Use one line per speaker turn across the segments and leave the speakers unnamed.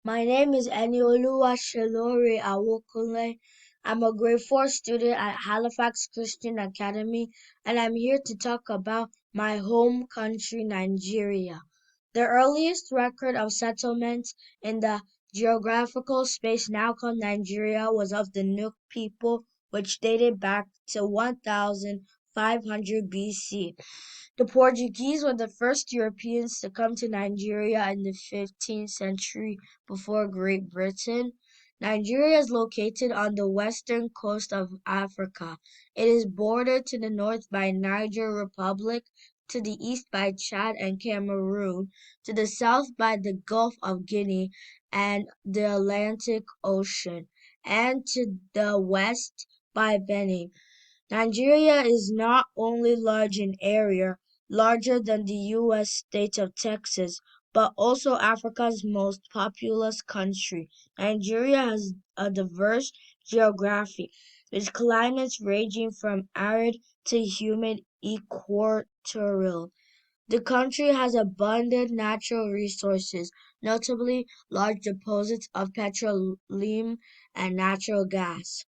My name is Enioluwa Shalori Awokunle. I'm a grade 4 student at Halifax Christian Academy, and I'm here to talk about my home country, Nigeria. The earliest record of settlement in the geographical space now called Nigeria was of the Nuk people, which dated back to 1500 BC. The Portuguese were the first Europeans to come to Nigeria in the 15th century before Great Britain. Nigeria is located on the western coast of Africa. It is bordered to the north by Niger Republic, to the east by Chad and Cameroon, to the south by the Gulf of Guinea and the Atlantic Ocean, and to the west by Benin. Nigeria is not only large in area, larger than the U.S. state of Texas, but also Africa's most populous country. Nigeria has a diverse geography, with climates ranging from arid to humid equatorial. The country has abundant natural resources, notably large deposits of petroleum and natural gas.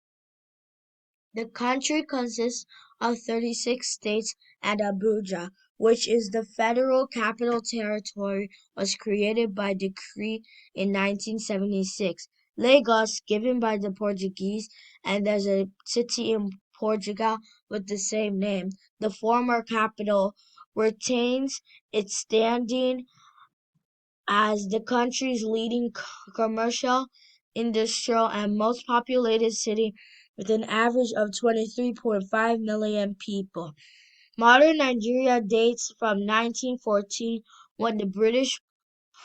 The country consists of 36 states and Abuja, which is the federal capital territory, was created by decree in 1976. Lagos, given by the Portuguese, and there's a city in Portugal with the same name. The former capital retains its standing as the country's leading commercial, industrial, and most populated city with an average of 23.5 million people. Modern Nigeria dates from 1914 when the British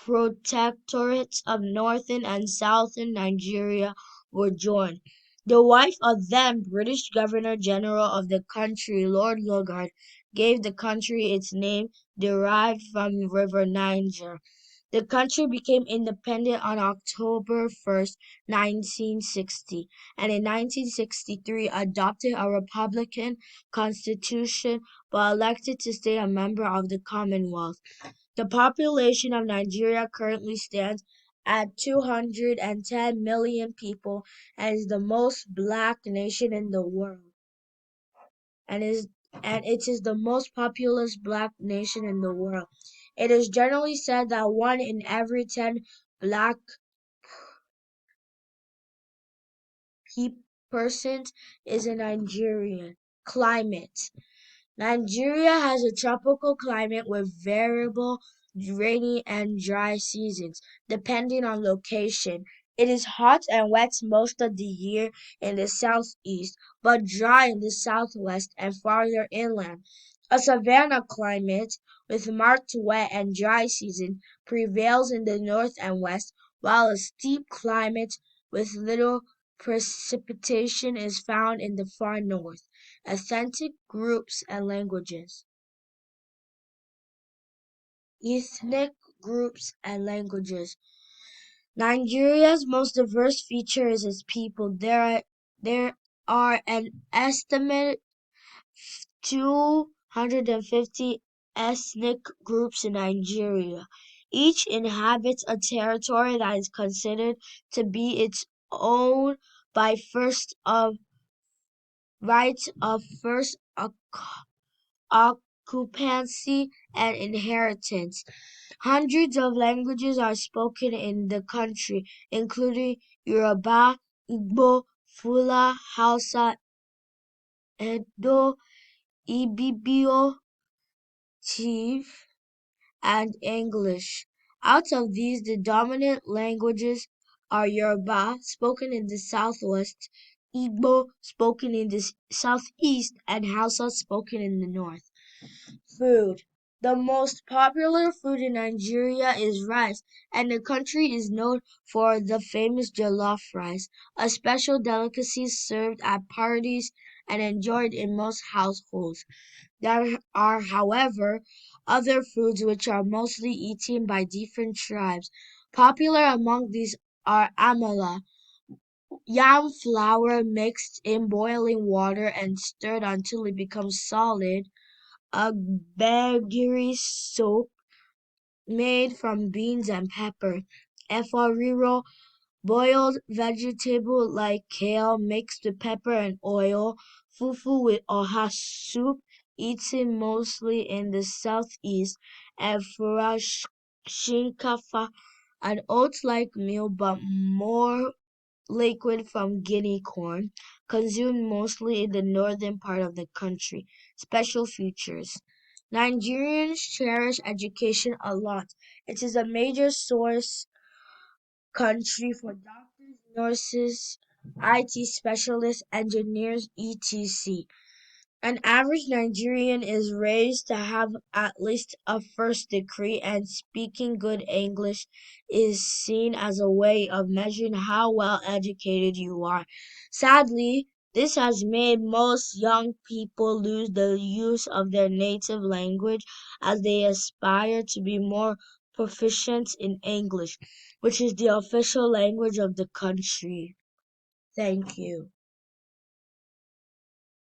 protectorates of northern and southern Nigeria were joined. The wife of then British Governor General of the country, Lord Lugard, gave the country its name derived from the river Niger. The country became independent on October 1st, 1960, and in 1963 adopted a republican constitution but elected to stay a member of the Commonwealth. The population of Nigeria currently stands at 210 million people and is the most black nation in the world and is and it is the most populous black nation in the world. It is generally said that 1 in every 10 black persons is a Nigerian. Climate. Nigeria has a tropical climate with variable rainy and dry seasons, depending on location. It is hot and wet most of the year in the southeast, but dry in the southwest and farther inland. A savanna climate with marked wet and dry season prevails in the north and west, while a steppe climate with little precipitation is found in the far north. Ethnic groups and languages. Ethnic groups and languages. Nigeria's most diverse feature is its people. There are an estimated 250 ethnic groups in Nigeria. Each inhabits a territory that is considered to be its own by first occupancy and inheritance. Hundreds of languages are spoken in the country, including Yoruba, Igbo, Fula, Hausa, Edo, Ibibio, Tiv, and English. Out of these, the dominant languages are Yoruba, spoken in the southwest, Igbo, spoken in the southeast, and Hausa, spoken in the north. Food. The most popular food in Nigeria is rice, and the country is known for the famous jollof rice, a special delicacy served at parties and enjoyed in most households. There are, however, other foods which are mostly eaten by different tribes. Popular among these are amala, yam flour mixed in boiling water and stirred until it becomes solid, a bagiri soup made from beans and pepper, Efforiro, boiled vegetable like kale mixed with pepper and oil. Fufu with oha soup, eaten mostly in the southeast. And shinkafa, an oat-like meal but more liquid from guinea corn, consumed mostly in the northern part of the country. Special features. Nigerians cherish education a lot. It is a major source country for doctors, nurses, IT specialists, engineers, etc. An average Nigerian is raised to have at least a first degree, and speaking good English is seen as a way of measuring how well educated you are. Sadly, this has made most young people lose the use of their native language as they aspire to be more proficient in English, which is the official language of the country. Thank you.